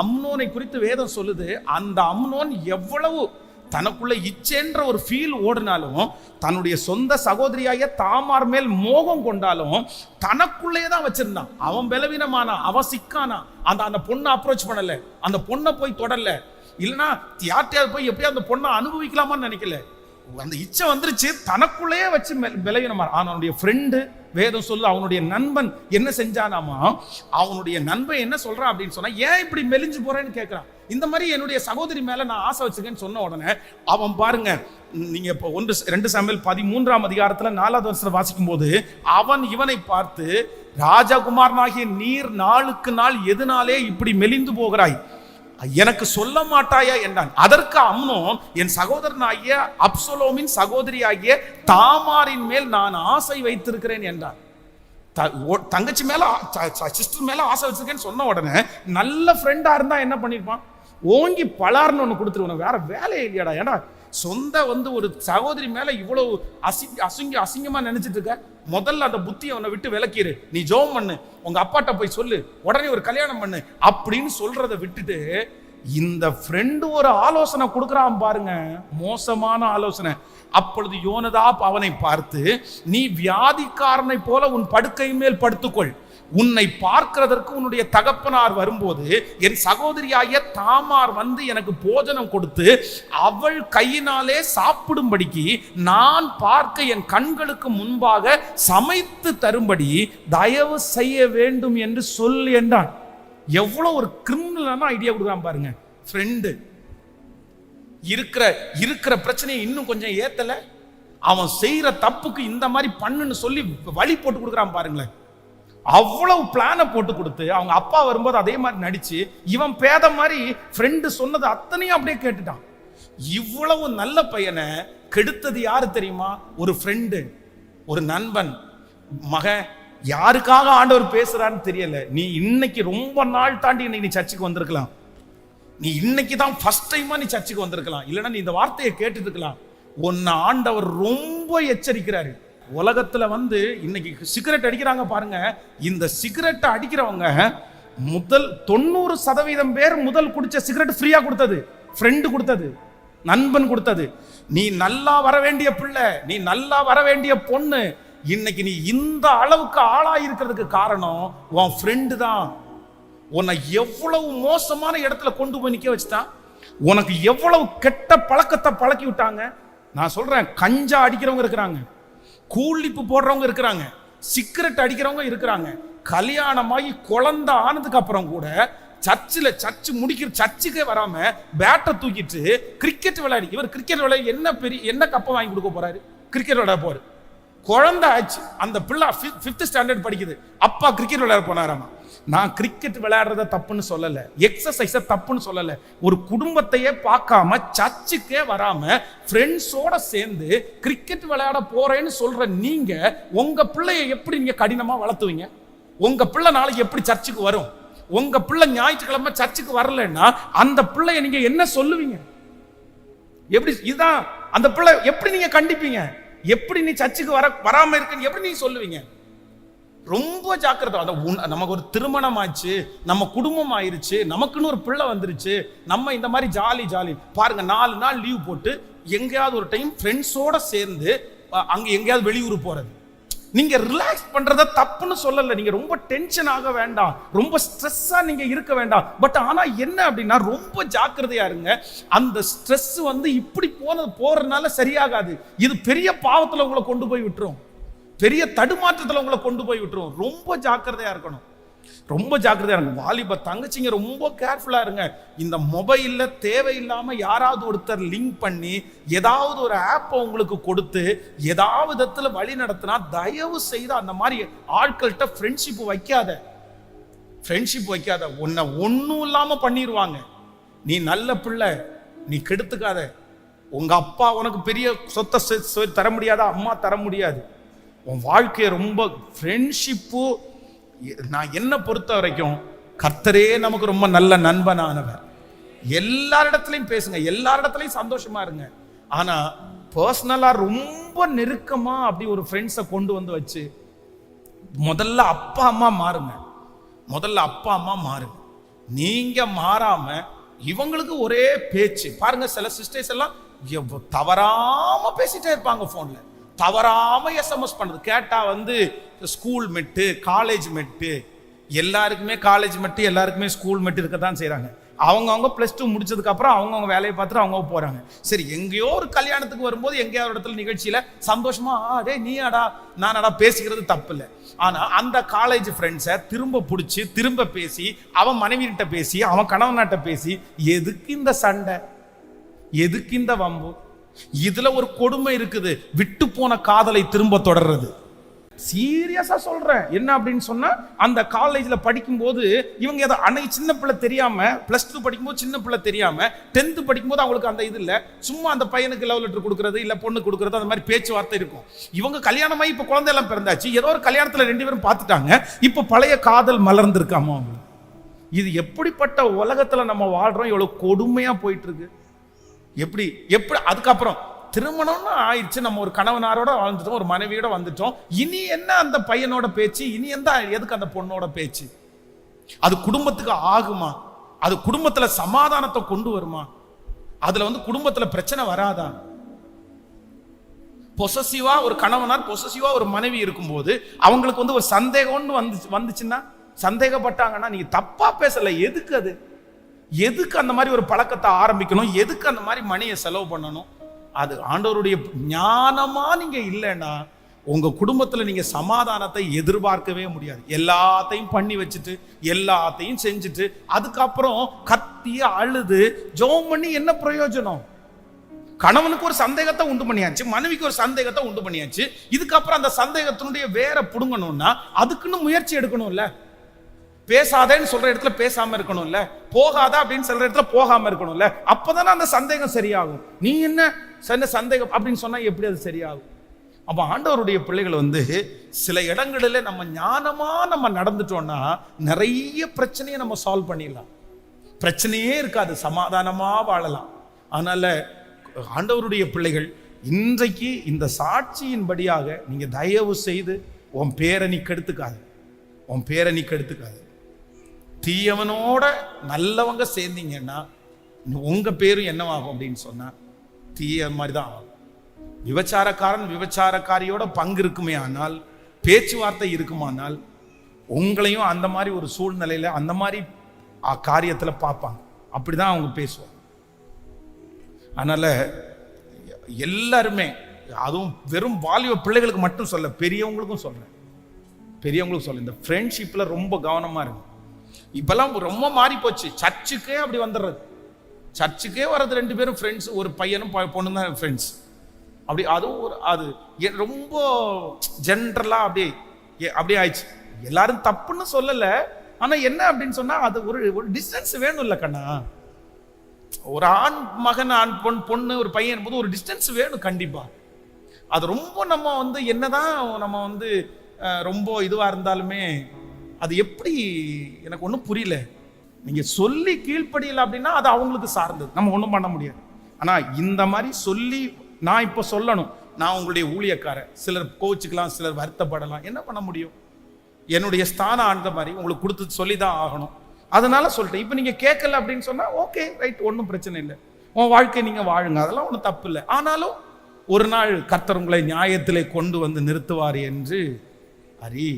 அம்னோனை குறித்து வேதம் சொல்லுது, அந்த அம்னோன் எவ்வளவு தனக்குள்ள இச்சென்ற ஒரு ஃபீல் ஓடினாலும், தன்னுடைய சொந்த சகோதரியாய தாமார் மேல் மோகம் கொண்டாலும் தனக்குள்ளே தான் வச்சிருந்தான். அவன் பலவீனமானா, அவன் சிக்கானா, அந்த பொண்ணை அப்ரோச் பண்ணல, அந்த பொண்ணை போய் தொடரல, இல்லைன்னா யார்ட்டையாவது போய் எப்படியா அந்த பொண்ணை அனுபவிக்கலாமான்னு நினைக்கல. அந்த இச்சை வந்துருச்சு, தனக்குள்ளேயே வச்சு பலவீனமா. அவனுடைய ஃப்ரெண்டு வேதம் சொல்லு, அவனுடைய நண்பன் என்ன செஞ்சானாமா, அவனுடைய நண்பன் என்ன சொல்றான் அப்படின்னு சொன்னா, ஏன் இப்படி மெலிஞ்சு போறேன்னு கேட்கிறான். இந்த மாதிரி என்னுடைய சகோதரி மேல நான் ஆசை வச்சுக்கேன்னு சொன்ன உடனே அவன் பாருங்க, நீங்க இப்போ 2 சாமுவேல் 13ஆம் அதிகாரத்துல 4வது வசனத்தை வாசிக்கும் போது, அவன் இவனை பார்த்து, ராஜகுமாரனாகிய நீர் நாளுக்கு நாள் எதனாலே இப்படி மெலிந்து போகிறாய், எனக்கு சொல்ல மாட்டாயா என்றான். அதற்கு அம்னோன், என் சகோதரனாகிய அப்சலோமின் சகோதரியாகிய தாமாரின் மேல் நான் ஆசை வைத்திருக்கிறேன் என்றான். தங்கச்சி மேல, சிஸ்டர் மேல ஆசை வச்சிருக்கேன்னு சொன்ன உடனே நல்ல ஃப்ரெண்டா இருந்தா என்ன பண்ணிருப்பான், ஓங்கி பலார்னு ஒண்ணு கொடுத்துருவோம், வேற வேலையே இல்லையாடா, ஏடா சொந்த ஒரு சகோதரி மேல இவ்வளவு அசிங்கமா நினைச்சிட்டு இருக்க, முதல்ல அந்த புத்தியை அவனை விட்டு விலக்கிரு, நீ ஜெபம் பண்ணு, உங்க அப்பாட்ட போய் சொல்லு, உடனே ஒரு கல்யாணம் பண்ணு அப்படின்னு சொல்றதை விட்டுட்டு இந்த ஃப்ரெண்டு ஒரு ஆலோசனை கொடுக்குறான் பாருங்க, மோசமான ஆலோசனை. அப்பொழுது யோனதாப் அவனை பார்த்து, நீ வியாதிக்காரனை போல உன் படுக்கை மேல் படுத்துக்கொள், உன்னை பார்க்கிறதற்கு உன்னுடைய தகப்பனார் வரும்போது என் சகோதரியாகிய தாமார் வந்து எனக்கு போஜனம் கொடுத்து அவள் கையினாலே சாப்பிடும்படிக்கு நான் பார்க்க என் கண்களுக்கு முன்பாக சமைத்து தரும்படி தயவு செய்ய வேண்டும் என்று சொல் என்றான். எவ்வளவு ஒரு கிரிமினலான ஐடியா கொடுக்குறான் பாருங்க. ஃப்ரெண்டு இருக்கிற பிரச்சனையை இன்னும் கொஞ்சம் ஏத்தல, அவன் செய்யற தப்புக்கு இந்த மாதிரி பண்ணுன்னு சொல்லி வழி போட்டு கொடுக்குறான் பாருங்களேன். அவ்வளவு பிளானை போட்டு கொடுத்து அவங்க அப்பா வரும்போது அதே மாதிரி நடிச்சு, இவன் பேத மாதிரி ஃப்ரெண்டு சொன்னது அத்தனையும் அப்படியே கேட்டுட்டான். இவ்வளவு நல்ல பையனை கெடுத்தது யாரு தெரியுமா? ஒரு ஃப்ரெண்டு, ஒரு நண்பன். மகன், யாருக்காக ஆண்டவர் பேசுறான்னு தெரியல, நீ இன்னைக்கு ரொம்ப நாள் தாண்டி இன்னைக்கு நீ சர்ச்சுக்கு வந்திருக்கலாம், நீ இன்னைக்கு தான் ஃபர்ஸ்ட் டைமா நீ சர்ச்சுக்கு வந்திருக்கலாம், இல்லைன்னா நீ இந்த வார்த்தையை கேட்டுட்டு இருக்கலாம். உன்னை ஆண்டவர் ரொம்ப எச்சரிக்கிறாரு. உலகத்துல இன்னைக்கு சிகரெட் அடிக்கிறாங்க பாருங்க, இந்த சிகரெட் அடிக்கிறவங்க முதல் 90% பேர் முதல் குடிச்ச சிகரெட் ஃப்ரீயா கொடுத்தது ஃப்ரெண்டு கொடுத்தது, நண்பன் கொடுத்தது. நீ நல்லா வர வேண்டிய பிள்ளை, நீ நல்லா வர வேண்டிய பொண்ணு, இன்னைக்கு நீ இந்த அளவுக்கு ஆளா இருக்கிறதுக்கு காரணம் உன் ஃப்ரெண்டு தான். உன்னை எவ்வளவு மோசமான இடத்துல கொண்டு போய் நிக்க வச்சுட்டான், உனக்கு எவ்வளவு கெட்ட பழக்கத்தை பழக்கி விட்டாங்க. நான் சொல்றேன், கஞ்சா அடிக்கிறவங்க இருக்கிறாங்க, கூலிப்பு போடுறவங்க இருக்கிறாங்க, சிகரெட் அடிக்கிறவங்க இருக்கிறாங்க. கல்யாணமாகி குழந்தை ஆனதுக்கு அப்புறம் கூட சர்ச்சு முடிக்கிற சர்ச்சுக்கே வராம பேட்டை தூக்கிட்டு கிரிக்கெட் விளையாடி, இவர் கிரிக்கெட் விளையாடி என்ன கப்பை வாங்கி கொடுக்க போறாரு, கிரிக்கெட் விளையாட போறாரு. குழந்தை ஆச்சு, அந்த பிள்ளை 5th ஸ்டாண்டர்ட் படிக்குது, அப்பா கிரிக்கெட் விளையாட போனாராமா. நான் கிரிக்கெட் விளையாடுறத தப்புன்னு சொல்லல, எக்ஸசைஸ தப்புன்னு சொல்லல. ஒரு குடும்பத்தையே பார்க்காம சர்ச்சுக்கே வராம ஃப்ரெண்ட்ஸோட சேர்ந்து கிரிக்கெட் விளையாட போறேன்னு சொல்ற நீங்க உங்க பிள்ளைய எப்படி நீங்க கடினமா வளர்த்துவீங்க? உங்க பிள்ளை நாளைக்கு எப்படி சர்ச்சுக்கு வரும்? உங்க பிள்ளை ஞாயிற்றுக்கிழமை சர்ச்சுக்கு வரலன்னா அந்த பிள்ளைய நீங்க என்ன சொல்லுவீங்க? எப்படி இதான் அந்த பிள்ளை எப்படி நீங்க கண்டிப்பீங்க? எப்படி நீ சர்ச்சுக்கு வராம இருக்குன்னு எப்படி நீ சொல்லுவீங்க? ரொம்ப ஜாக்கிரதை. நமக்கு ஒரு திருமணம் ஆச்சு, நம்ம குடும்பம் ஆயிருச்சு, நமக்குன்னு ஒரு பிள்ளை வந்துருச்சு, நம்ம இந்த மாதிரி ஜாலி பாருங்க 4 நாள் லீவ் போட்டு எங்கேயாவது ஒரு டைம் ஃப்ரெண்ட்ஸோட சேர்ந்து அங்க எங்கேயாவது வெளியூர் போறது. நீங்க ரிலாக்ஸ் பண்றத தப்புன்னு சொல்லல, நீங்க ரொம்ப டென்ஷன் ஆக வேண்டாம், ரொம்ப ஸ்ட்ரெஸ்ஸா நீங்க இருக்க வேண்டாம். பட் ஆனா என்ன அப்படின்னா, ரொம்ப ஜாக்கிரதையா இருங்க. அந்த ஸ்ட்ரெஸ் இப்படி போறதுனால சரியாகாது, இது பெரிய பாவத்துல உங்களை கொண்டு போய் விட்டுரும், பெரிய தடுமாற்றத்தில் உங்களை கொண்டு போய் விட்டுரும். ரொம்ப ஜாக்கிரதையா இருக்கணும், ரொம்ப ஜாக்கிரதையா இருங்க. வாலிப தங்கச்சிங்க ரொம்ப கேர்ஃபுல்லா இருங்க. இந்த மொபைல்ல தேவையில்லாம யாராவது ஒருத்தர் லிங்க் பண்ணி ஏதாவது ஒரு ஆப்பை உங்களுக்கு கொடுத்து ஏதாவது விதத்துல வழி நடத்தினா தயவு செய்து அந்த மாதிரி ஆட்கள்கிட்ட ஃப்ரெண்ட்ஷிப் வைக்காத. உன்னை ஒன்றும் இல்லாம பண்ணிடுவாங்க. நீ நல்ல பிள்ளை, நீ கெடுத்துக்காத. உங்க அப்பா உனக்கு பெரிய சொத்தை தர முடியாதா? அம்மா தர முடியாது. உன் வாழ்க்கையை ரொம்ப ஃப்ரெண்ட்ஷிப்பு, நான் என்ன பொறுத்த வரைக்கும் கர்த்தரே நமக்கு ரொம்ப நல்ல நண்பனானவர். எல்லாரிடத்துலையும் பேசுங்க, எல்லாரிடத்துலையும் சந்தோஷமா இருங்க. ஆனா பர்சனலா ரொம்ப நெருக்கமா அப்படி ஒரு ஃப்ரெண்ட்ஸை கொண்டு வச்சு முதல்ல அப்பா அம்மா மாறுங்க. நீங்க மாறாம இவங்களுக்கு ஒரே பேச்சு பாருங்க. சில சிஸ்டர்ஸ் எல்லாம் தவறாம பேசிட்டே இருப்பாங்க போன்ல, தவறாம எஸ்எம்எஸ் பண்றது. கேட்டா ஸ்கூல் மெட்டு, காலேஜ் மெட்டு, எல்லாருக்குமே காலேஜ் மெட்டு, எல்லாருக்குமே ஸ்கூல் மெட்டு இருக்கத்தான் செய்யறாங்க. அவங்க +2 முடிச்சதுக்கு அப்புறம் அவங்க வேலையை பார்த்துட்டு அவங்க போறாங்க. சரி, எங்கேயோ ஒரு கல்யாணத்துக்கு வரும்போது எங்கேயோ ஒரு இடத்துல நிகழ்ச்சியில சந்தோஷமா டே நீயாடா நானடா பேசிக்கிறது தப்பு இல்லை. ஆனா அந்த காலேஜ் ஃப்ரெண்ட்ஸை திரும்ப பிடிச்சி திரும்ப பேசி அவன் மனைவியிட்ட பேசி அவன் கணவனாட்ட பேசி எதுக்கு இந்த சண்டை, எதுக்கு இந்த வம்பு? இதுல ஒரு கொடுமை இருக்குது, விட்டு போன காதலை திரும்ப தொடர்றது. சீரியஸா சொல்றேன். என்ன அப்படின்னு சொன்னா, அந்த காலேஜ்ல படிக்கும் போது இவங்க ஏதோ அன்னைக்கு சின்ன பிள்ளை தெரியாம, +2 படிக்கும்போது சின்ன பிள்ளை தெரியாம, 10th படிக்கும்போது அவங்களுக்கு அந்த இது இல்ல, சும்மா அந்த பையனுக்கு லவ் லெட்டர் கொடுக்கறது இல்ல பொண்ணு கொடுக்கறது, அந்த மாதிரி பேச்சுவார்த்தை இருக்கும். இவங்க கல்யாணமாயி இப்ப குழந்தை எல்லாம் பிறந்தாச்சு, ஏதோ ஒரு கல்யாணத்துல 2 பேரும் பார்த்துட்டாங்க, இப்ப பழைய காதல் மலர்ந்திருக்காமோ. இது எப்படிப்பட்ட உலகத்துல நம்ம வாழ்றோம், எவ்வளவு கொடுமையா போயிட்டு இருக்கு. எப்படி அதுக்கப்புறம் திருமணம்னு ஆயிடுச்சு, நம்ம ஒரு கணவனாரோட வாழ்ந்துட்டோம், ஒரு மனைவியோட வந்துட்டோம், இனி என்ன அந்த பையனோட பேச்சு, இனி எதுக்கு அந்த பொண்ணோட பேச்சு? அது குடும்பத்துக்கு ஆகுமா? அது குடும்பத்துல சமாதானத்தை கொண்டு வருமா? அதுல குடும்பத்துல பிரச்சனை வராதா? பொசசிவா ஒரு கணவனார், பொசசிவா ஒரு மனைவி இருக்கும்போது அவங்களுக்கு ஒரு சந்தேகம்னு வந்துச்சுன்னா, சந்தேகப்பட்டாங்கன்னா, நீங்க தப்பா பேசல, எதுக்கு அது? எதுக்கு அந்த மாதிரி ஒரு பழக்கத்தை ஆரம்பிக்கணும்? எதுக்கு அந்த மாதிரி மணியை செலவு பண்ணணும்? அது ஆண்டவருடைய ஞானமா நீங்க இல்லைன்னா உங்க குடும்பத்துல நீங்க சமாதானத்தை எதிர்பார்க்கவே முடியாது. எல்லாத்தையும் பண்ணி வச்சுட்டு எல்லாத்தையும் செஞ்சுட்டு அதுக்கப்புறம் கத்தி அழுது ஜெபம் பண்ணி என்ன பிரயோஜனம்? கணவனுக்கு ஒரு சந்தேகத்தை உண்டு பண்ணியாச்சு, மனைவிக்கு ஒரு சந்தேகத்தை உண்டு பண்ணியாச்சு. இதுக்கப்புறம் அந்த சந்தேகத்தினுடைய வேற புடுங்கணும்னா அதுக்குன்னு முயற்சி எடுக்கணும்ல. பேசாதேன்னு சொல்ற இடத்துல பேசாம இருக்கணும்ல, போகாத அப்படின்னு சொல்ற இடத்துல போகாம இருக்கணும்ல. அப்பதானே அந்த சந்தேகம் சரியாகும். நீ என்ன சந்தேகம் அப்படின்னு சொன்னா எப்படி அது சரியாகும்? அப்ப ஆண்டவருடைய பிள்ளைகள் சில இடங்களில நம்ம ஞானமா நம்ம நடந்துட்டோம்னா நிறைய பிரச்சனையை நம்ம சால்வ் பண்ணிடலாம். பிரச்சனையே இருக்காது, சமாதானமா வாழலாம். அதனால ஆண்டவருடைய பிள்ளைகள் இன்றைக்கு இந்த சாட்சியின்படியாக நீங்க தயவு செய்து உன் பேரை நீ கெடுத்துக்காது, உன் பேரை நீ கெடுத்துக்காது. தீயவனோட நல்லவங்க சேர்ந்தீங்கன்னா உங்க பேரும் என்னவாகும் அப்படின்னு சொன்னா தீய மாதிரி தான் ஆகும். விபச்சாரக்காரன் விபச்சாரக்காரியோட பங்கு இருக்குமே ஆனால், பேச்சுவார்த்தை இருக்குமானால், உங்களையும் அந்த மாதிரி ஒரு சூழ்நிலையில அந்த மாதிரி காரியத்துல பார்ப்பாங்க. அப்படிதான் அவங்க பேசுவாங்க. அதனால எல்லாருமே, அதுவும் வெறும் வாலிப பிள்ளைகளுக்கு மட்டும் சொல்ல, பெரியவங்களுக்கும் சொல்றேன், பெரியவங்களுக்கும் சொல்ல, இந்த ஃப்ரெண்ட்ஷிப்ல ரொம்ப கவனமா இருக்கு. இப்பெல்லாம் ரொம்ப மாறி போச்சு. சர்ச்சுக்கே அப்படி வந்துடுறது, சர்ச்சுக்கே வர்றது 2 பேரும் ஃப்ரெண்ட்ஸ், ஒரு பையனும் பொண்ணும் தான் ஃப்ரெண்ட்ஸ். அப்படி அதுவும் அது ரொம்ப ஜென்ரலா அப்படியே ஆயிடுச்சு. எல்லாரும் தப்புன்னு சொல்லல, ஆனா என்ன அப்படின்னு சொன்னா அது ஒரு டிஸ்டன்ஸ் வேணும் இல்ல கண்ணா. ஒரு ஆண் மகன், ஆண் பொண்ணு, ஒரு பையன் போது ஒரு டிஸ்டன்ஸ் வேணும் கண்டிப்பா. அது ரொம்ப நம்ம என்னதான் நம்ம ரொம்ப இதுவா இருந்தாலுமே அது எப்படி எனக்கு ஒன்றும் புரியல. நீங்க சொல்லி கீழ்ப்படியல அப்படின்னா அது அவங்களுக்கு சார்ந்தது, நம்ம ஒன்றும் பண்ண முடியாது. ஆனா இந்த மாதிரி சொல்லி நான் இப்போ சொல்லணும், நான் உங்களுடைய ஊழியக்காரர், சிலர் கோச்சுக்கலாம், சிலர் வருத்தப்படலாம், என்ன பண்ண முடியும்? என்னுடைய ஸ்தானம் ஆண்ட மாதிரி உங்களுக்கு கொடுத்து சொல்லி தான் ஆகணும். அதனால சொல்லிட்டேன். இப்போ நீங்க கேட்கல அப்படின்னு சொன்னா ஓகே ரைட், ஒன்றும் பிரச்சனை இல்லை, உன் வாழ்க்கை நீங்க வாழுங்க, அதெல்லாம் ஒன்றும் தப்பு இல்லை. ஆனாலும் ஒரு நாள் கர்த்தர் உங்களை நியாயத்திலே கொண்டு நிறுத்துவார் என்று அறி.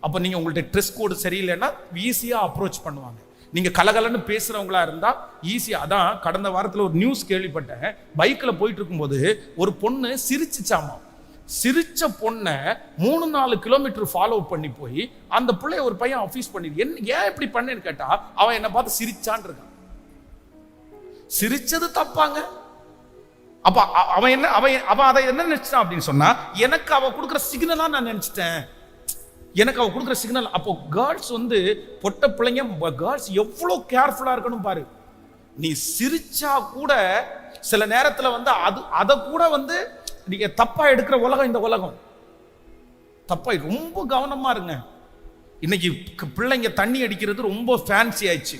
அப்போ நீங்க உங்கள்ட்ட ட்ரெஸ் கோடு சரியில்லைன்னா ஈஸியா அப்ரோச் பண்ணுவாங்க. நீங்க கலகலன்னு பேசுறவங்களா இருந்தா ஈஸியா. அதான் கடந்த வாரத்தில் ஒரு நியூஸ் கேள்விப்பட்டேன். பைக்ல போயிட்டு இருக்கும்போது ஒரு பொண்ணு சிரிச்சுச்சாமா. சிரிச்ச பொண்ணை 3-4 கிலோமீட்டர் ஃபாலோ பண்ணி போய் அந்த பிள்ளைய ஒரு பையன் ஆஃபீஸ் பண்ணி ஏன் இப்படி பண்ணேன்னு கேட்டா அவன் என்ன பார்த்து சிரிச்சான் இருக்கான். சிரிச்சது தப்பாங்க. அப்ப அவன் அதை என்ன நினைச்சிட்டான் அப்படின்னு சொன்னா, எனக்கு அவ கொடுக்குற சிக்னலா நான் நினைச்சிட்டேன், எனக்கு அவ கொடுக்குற சிக்னல். அப்போ கேர்ள்ஸ் பொட்ட பிள்ளைங்க, கேர்ள்ஸ் எவ்வளவு கேர்ஃபுல்லா இருக்கணும் பாரு. நீ சிரிச்சா கூட சில நேரத்துல அதை கூட நீங்க தப்பா எடுக்கிற உலகம் இந்த உலகம். தப்பா ரொம்ப கவனமா இருங்க. இன்னைக்கு பிள்ளைங்க தண்ணி அடிக்கிறது ரொம்ப ஃபேன்சி ஆயிடுச்சு.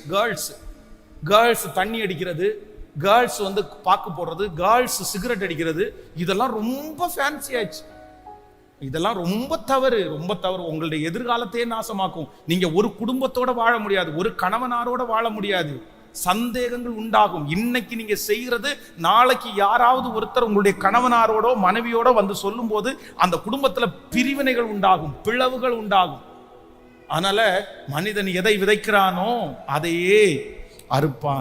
கேர்ள்ஸ் தண்ணி அடிக்கிறது, கேர்ள்ஸ் பாக்கு போடுறது, கேர்ள்ஸ் சிகரெட் அடிக்கிறது, இதெல்லாம் ரொம்ப ஃபேன்சி ஆயிடுச்சு. இதெல்லாம் ரொம்ப தவறு, ரொம்ப தவறு. உங்களுடைய எதிர்காலத்தையே நாசமாக்கும். நீங்க ஒரு குடும்பத்தோட வாழ முடியாது, ஒரு கணவனாரோட வாழ முடியாது. சந்தேகங்கள் உண்டாகும். இன்னைக்கு நீங்க செய்யறது நாளைக்கு யாராவது ஒருத்தர் உங்களுடைய கணவனாரோட மனைவியோட வந்து சொல்லும் போது அந்த குடும்பத்துல பிரிவினைகள் உண்டாகும், பிளவுகள் உண்டாகும். அதனால மனிதன் எதை விதைக்கிறானோ அதையே அறுப்பான்.